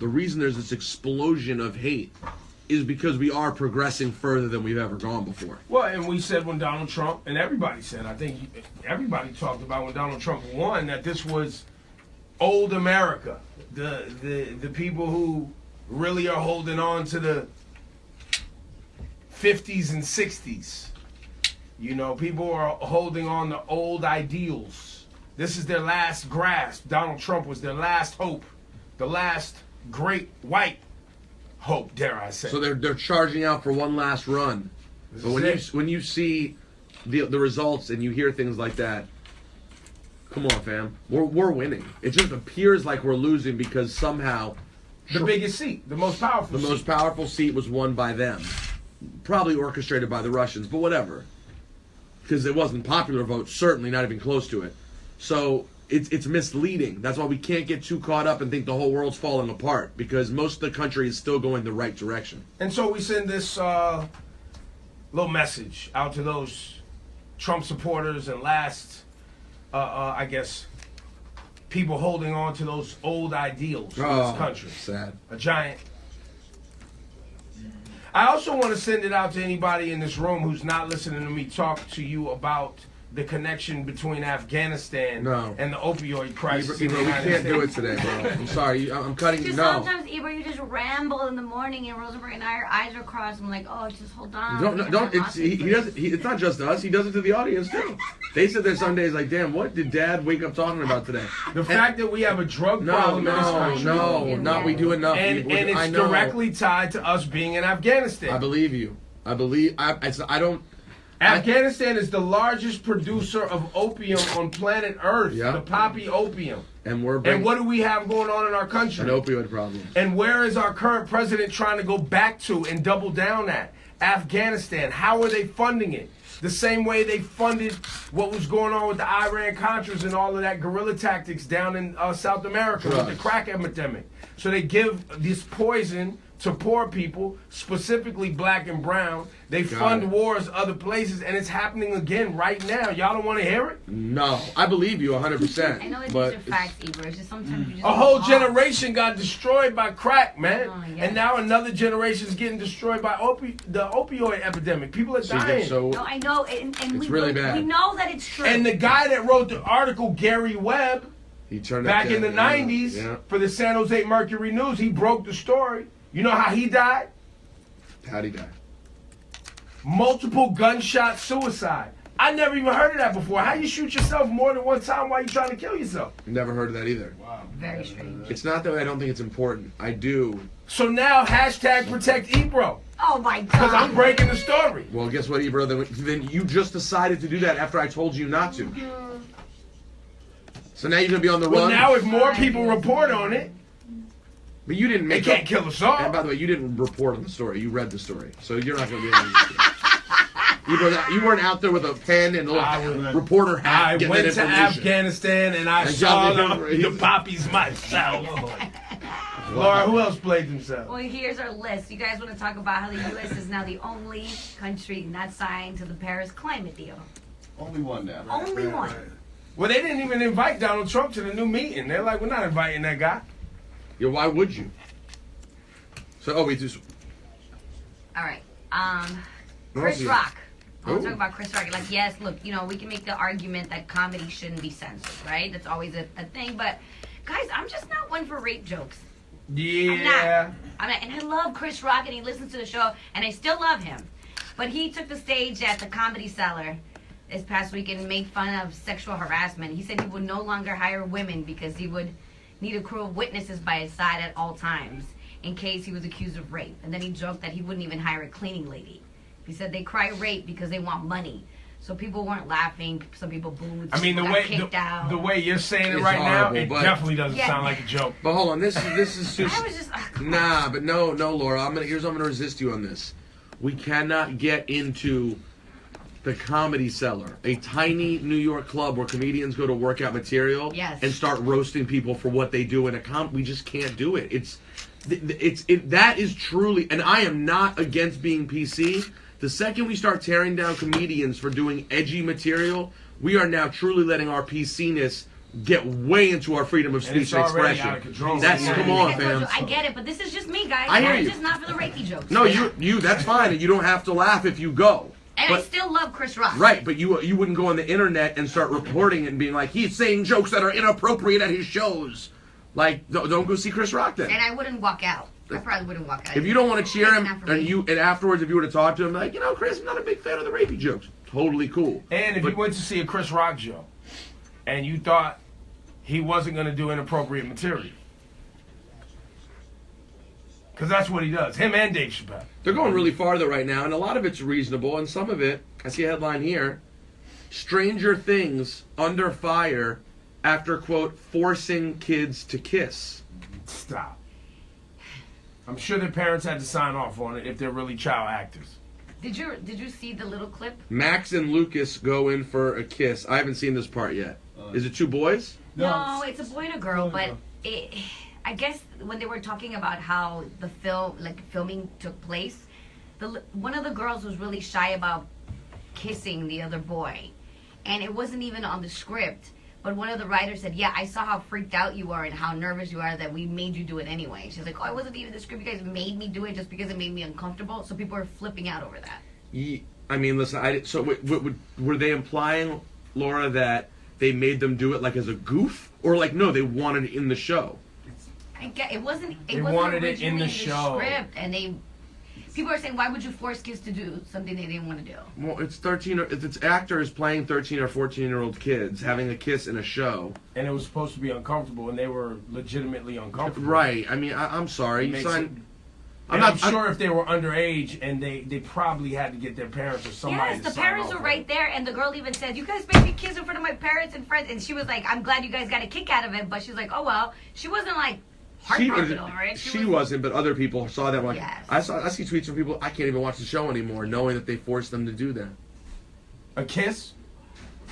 the reason there's this explosion of hate is because we are progressing further than we've ever gone before. Well, and we said when Donald Trump, and everybody said, I think everybody talked about when Donald Trump won, that this was old America. The people who really are holding on to the 50s and 60s. You know, people are holding on to old ideals. This is their last grasp. Donald Trump was their last hope, the last great white hope, dare I say. So they're charging out for one last run. But when you see the results and you hear things like that, come on, fam, we're winning. It just appears like we're losing because somehow the biggest seat, the most powerful seat. most powerful seat was won by them, probably orchestrated by the Russians, but whatever, because it wasn't popular vote, certainly not even close to it. So it's misleading. That's why we can't get too caught up and think the whole world's falling apart, because most of the country is still going the right direction. And so we send this little message out to those Trump supporters and I guess, people holding on to those old ideals in this country. Sad. A giant. I also want to send it out to anybody in this room who's not listening to me talk to you about the connection between Afghanistan and the opioid crisis. Ebro, we can't do it today, bro. I'm sorry. I'm cutting you. No. Sometimes, Ebro, you just ramble in the morning, and Rosenberg and I, our eyes are crossed. I'm like, oh, just hold on. Don't. It's not just us. He does it to the audience too. They said there some days like, damn, what did Dad wake up talking about today? The fact that we have a drug problem in this country. Not we do enough. And it's directly tied to us being in Afghanistan. I believe you. I don't. Afghanistan is the largest producer of opium on planet Earth, the poppy opium. And what do we have going on in our country? An opioid problem. And where is our current president trying to go back to and double down at? Afghanistan. How are they funding it? The same way they funded what was going on with the Iran-Contras and all of that guerrilla tactics down in South America with the crack epidemic. So they give this poison to poor people, specifically black and brown. They fund wars other places, and it's happening again right now. Y'all don't want to hear it? No. I believe you 100%. I know it's just facts, Ebro. It's just sometimes you just a whole generation got destroyed by crack, man. And now another generation is getting destroyed by the opioid epidemic. People are dying. No, I know. And it's really bad. We know that it's true. And the guy that wrote the article, Gary Webb, he turned back in the 90s for the San Jose Mercury News, he broke the story. You know how he died? How'd he die? Multiple gunshot suicide. I never even heard of that before. How you shoot yourself more than one time while you're trying to kill yourself? Never heard of that either. Wow. Very strange. It's not that I don't think it's important. I do. So now, hashtag protect Ebro. Oh my God. Because I'm breaking the story. Well, guess what, Ebro? Then you just decided to do that after I told you not to. So now you're going to be on the run? Well, now if more people report on it, but you didn't make they can't kill us all. And by the way, you didn't report on the story. You read the story. So you're not going to be able to You weren't out there with a pen and a reporter hat. I went to Afghanistan and I saw the poppies myself. Laura, who else played themselves? Well, here's our list. You guys want to talk about how the U.S. is now the only country not signed to the Paris climate deal. Only one now. Only one. Well, they didn't even invite Donald Trump to the new meeting. They're like, we're not inviting that guy. Yeah, why would you? So, we just... All right. Chris Rock. I want to talk about Chris Rock. Like, yes, look, we can make the argument that comedy shouldn't be censored, right? That's always a thing. But, guys, I'm just not one for rape jokes. Yeah. I'm not. And I love Chris Rock, and he listens to the show, and I still love him. But he took the stage at the Comedy Cellar this past week and made fun of sexual harassment. He said he would no longer hire women because he would need a crew of witnesses by his side at all times in case he was accused of rape. And then he joked that he wouldn't even hire a cleaning lady. He said they cry rape because they want money. So people weren't laughing. Some people booed. I mean, the way you're saying it right now, it definitely doesn't sound like a joke. But hold on, this is too. I was just no, Laura. I'm gonna resist you on this. We cannot get into the Comedy Cellar, a tiny New York club where comedians go to work out material and start roasting people for what they do in a we just can't do it. That is truly, and I am not against being PC. The second we start tearing down comedians for doing edgy material, we are now truly letting our PC-ness get way into our freedom of speech and already expression. out of control. That's come on, fam. I get it, but this is just me, guys. I hear I'm you. just not for the rapey jokes. No, you. That's fine, and you don't have to laugh if you go. And but, I still love Chris Rock. Right, but you wouldn't go on the internet and start reporting it and being like, he's saying jokes that are inappropriate at his shows. Like, don't go see Chris Rock then. And I wouldn't walk out. I probably wouldn't walk out. If you don't want to cheer him, and afterwards, if you were to talk to him, like, Chris, I'm not a big fan of the rapey jokes. Totally cool. And if you went to see a Chris Rock show, and you thought he wasn't going to do inappropriate material, because that's what he does. Him and Dave Chappelle. They're going really farther right now, and a lot of it's reasonable, and some of it, I see a headline here, Stranger Things under fire after, quote, forcing kids to kiss. Stop. I'm sure their parents had to sign off on it if they're really child actors. Did you see the little clip? Max and Lucas go in for a kiss. I haven't seen this part yet. Is it two boys? No, it's a boy and a girl, but I guess when they were talking about how the filming took place, one of the girls was really shy about kissing the other boy, and it wasn't even on the script. But one of the writers said, "Yeah, I saw how freaked out you are and how nervous you are that we made you do it anyway." She's like, "Oh, it wasn't even the script. You guys made me do it just because it made me uncomfortable." So people are flipping out over that. I mean, listen. Were they implying, Laura, that they made them do it like as a goof, or like no, they wanted it in the show? I get it wasn't. They wanted it in the originally show. Script, and people are saying, why would you force kids to do something they didn't want to do? Well, it's actors playing 13 or 14-year-old kids having a kiss in a show. And it was supposed to be uncomfortable, and they were legitimately uncomfortable. Right. I mean, I'm sorry. I'm sure if they were underage, and they probably had to get their parents or somebody. Yes, to the sign parents off were on it. right there, and the girl even said, "You guys made me kiss in front of my parents and friends," and she was like, "I'm glad you guys got a kick out of it," but she's like, "Oh well." She wasn't like heartbroken over it. She wasn't, but other people saw that. Like, yes. I see tweets from people. I can't even watch the show anymore, knowing that they forced them to do that. A kiss,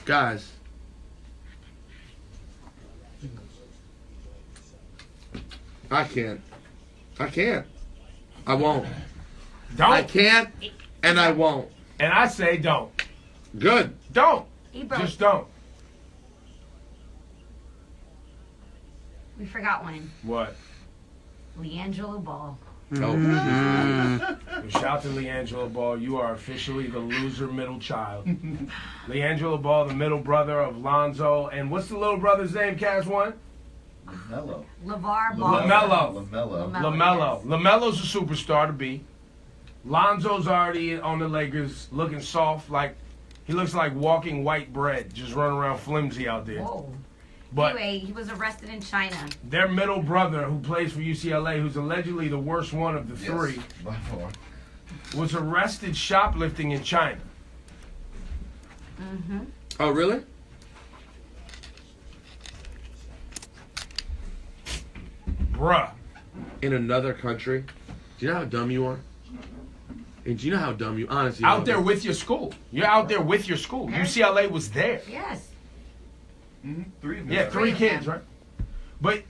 guys. I can't. I won't. don't. I can't, and I won't. And I say don't. Good. Don't. Ebro, Just don't. we forgot one. What? LeAngelo Ball. Oh. Shout out to LeAngelo Ball. You are officially the loser middle child. LeAngelo Ball, the middle brother of Lonzo. And what's the little brother's name, Cass One? LaMelo. LeVar Ball. LaMelo. LaMelo's a superstar to be. Lonzo's already on the Lakers looking soft. He looks like walking white bread. Just running around flimsy out there. Whoa. But Anyway, he was arrested in China. their middle brother, who plays for UCLA, who's allegedly the worst one of the three, By far. was arrested shoplifting in China. Mm-hmm. Oh, really? Bruh. In another country? Do you know how dumb you are? And do you know how dumb you honestly Out are? there with your school. You're out there with your school. UCLA was there. Yes. Mm-hmm. 3 of them. Yeah, three of kids, them. right? But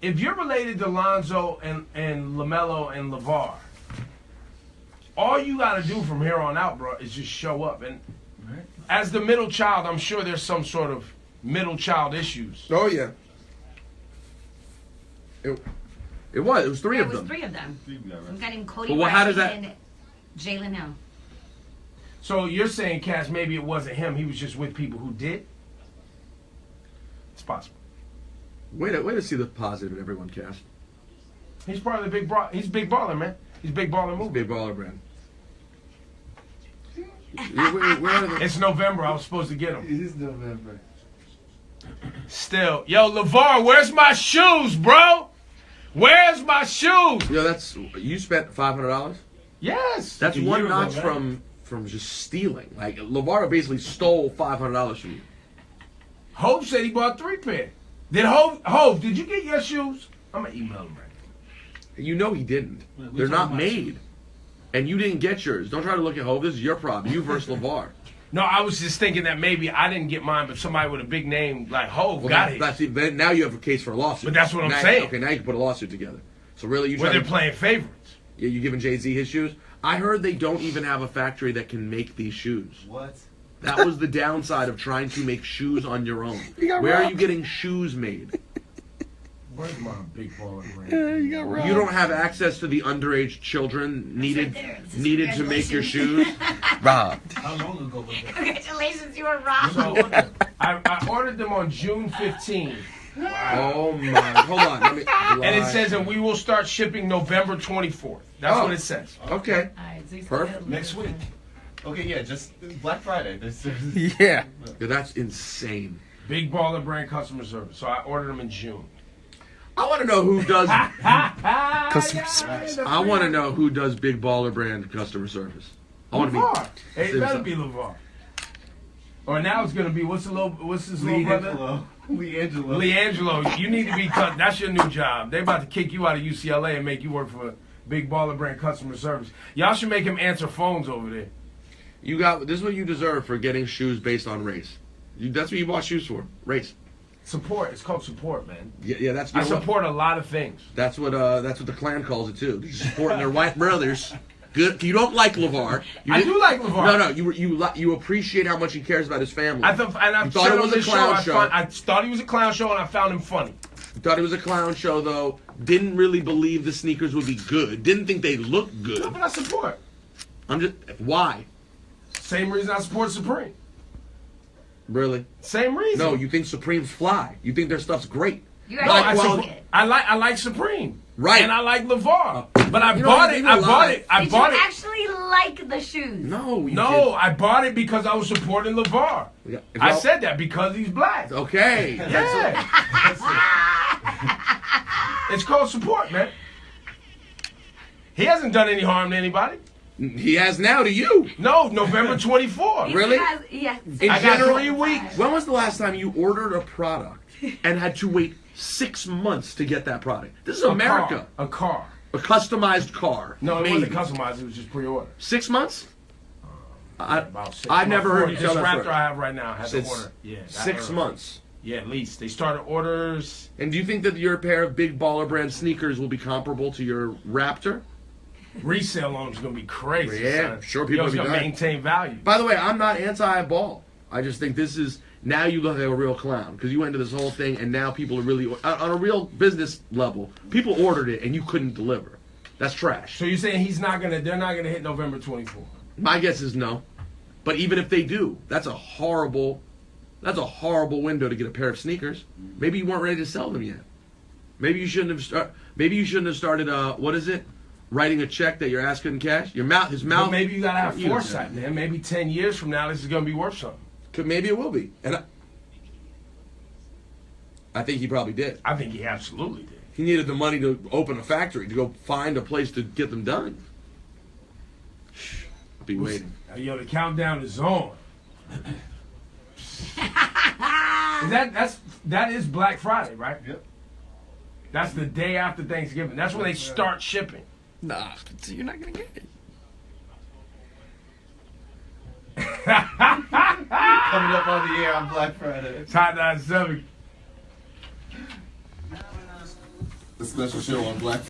if you're related to Lonzo and LaMelo and LeVar, all you got to do from here on out, bro, is just show up. And Right. as the middle child, I'm sure there's some sort of middle child issues. Oh, yeah. It was three There of was them. 3 of them. Three got We arrested. got him Cody But how does Bryant that- and Jalen Hill. So you're saying, Cass, maybe it wasn't him. He was just with people who did? It's possible. Way to see the positive in everyone, Cass. He's part of the big bro. He's big baller, man. He's big baller It's a movie. big baller brand. Where are the... It's November. I was supposed to get him. It is November. Still. Yo, LeVar, where's my shoes, bro? Where's my shoes? Yo, you spent $500? Yes. That's It's a one year ago, notch man. from just stealing. Like, LeVar basically stole $500 from you. Hov said he bought 3 pair. Did Hov, did you get your shoes? I'm going to email him right now. You know he didn't. Wait, They're talking not about made. And you didn't get yours. Don't try to look at Hov. This is your problem. You versus LeVar. No, I was just thinking that maybe I didn't get mine, but somebody with a big name like Hov got it. Then now you have a case for a lawsuit. But that's what I'm Now- saying. Okay, now you can put a lawsuit together. So really, you Where try they're to, playing favorites. you giving Jay-Z his shoes? I heard they don't even have a factory that can make these shoes. What? That was the downside of trying to make shoes on your own. Where are you getting shoes made? Where's my big baller brand? Yeah, you got robbed. You don't have access to the underage children needed to make your shoes. Robbed. How long ago was that? Congratulations, you were wrong. So I ordered them on June 15th. Oh my! Hold on. Let me. And it says that we will start shipping November 24th. That's Oh. what it says. Okay. Perfect. Next week. Okay, yeah, just Black Friday. Yeah. Yeah, that's insane. Big baller brand customer service. So I ordered them in June. I want to know who does. Customer service. I want to know who does Big Baller Brand customer service. I want to LeVar. be. It better be LeVar. Or now it's gonna be what's his little brother? Leangelo. Leangelo. You need to be cut. That's your new job. They about to kick you out of UCLA and make you work for Big Baller Brand customer service. Y'all should make him answer phones over there. You got this. Is what you deserve for getting shoes based on race. That's what you bought shoes for. Race. Support. It's called support, man. Yeah. That's. I support a lot of things. That's what the Klan calls it too. They're supporting their white brothers. Good. You don't like LeVar. I do like LeVar. No. You appreciate how much he cares about his family. I thought it was a clown show. I thought he was a clown show, and I found him funny. You thought it was a clown show though. Didn't really believe the sneakers would be good. Didn't think they looked good. No, but I support. I'm just why? Same reason I support Supreme. Really? Same reason. No, you think Supremes fly. You think their stuff's great. You No, actually well- like it. I like Supreme. Right. And I like LeVar. But I You bought don't it. even I lie. bought it. I Did bought you it. actually like the shoes? No. You No, I bought it because I was supporting LeVar. didn't. If I y'all- said that because he's black. Okay. Yeah. It's called support, man. He hasn't done any harm to anybody. He has now to you. No, November 24th. Really? Yes. In I got general- 3 weeks. When was the last time you ordered a product and had to wait 6 months to get that product? This is America. A car. A customized car. No, it Maybe. wasn't customized. It was just pre-order. 6 months? About 6 I've months. never heard you This tell that Raptor story. I have right now had to Since order. Yeah, that 6 early. months. Yeah, at least. They started orders. And do you think that your pair of Big Baller Brand sneakers will be comparable to your Raptor? Resale on them is going to be crazy. Yeah, son. sure people It's will be going to dying. maintain value. By the way, I'm not anti-ball. I just think this is now you look like a real clown because you went into this whole thing and now people are really on a real business level. People ordered it and you couldn't deliver. That's trash. So you're saying they're not going to hit November 24th? My guess is no. But even if they do, that's a horrible window to get a pair of sneakers. Maybe you weren't ready to sell them yet. Maybe you shouldn't have started what is it? Writing a check that you're asking in cash. His mouth. But maybe you got to have You know, foresight, man. Maybe 10 years from now, this is going to be worth something. Maybe it will be. And I think he probably did. I think he absolutely did. He needed the money to open a factory, to go find a place to get them done. I'll be waiting. Yo, the countdown is on. That is Black Friday, right? Yep. That's the day after Thanksgiving. That's when they start shipping. Nah, you're not gonna get it. Coming up on the air on Black Friday. Top 97. The special show on Black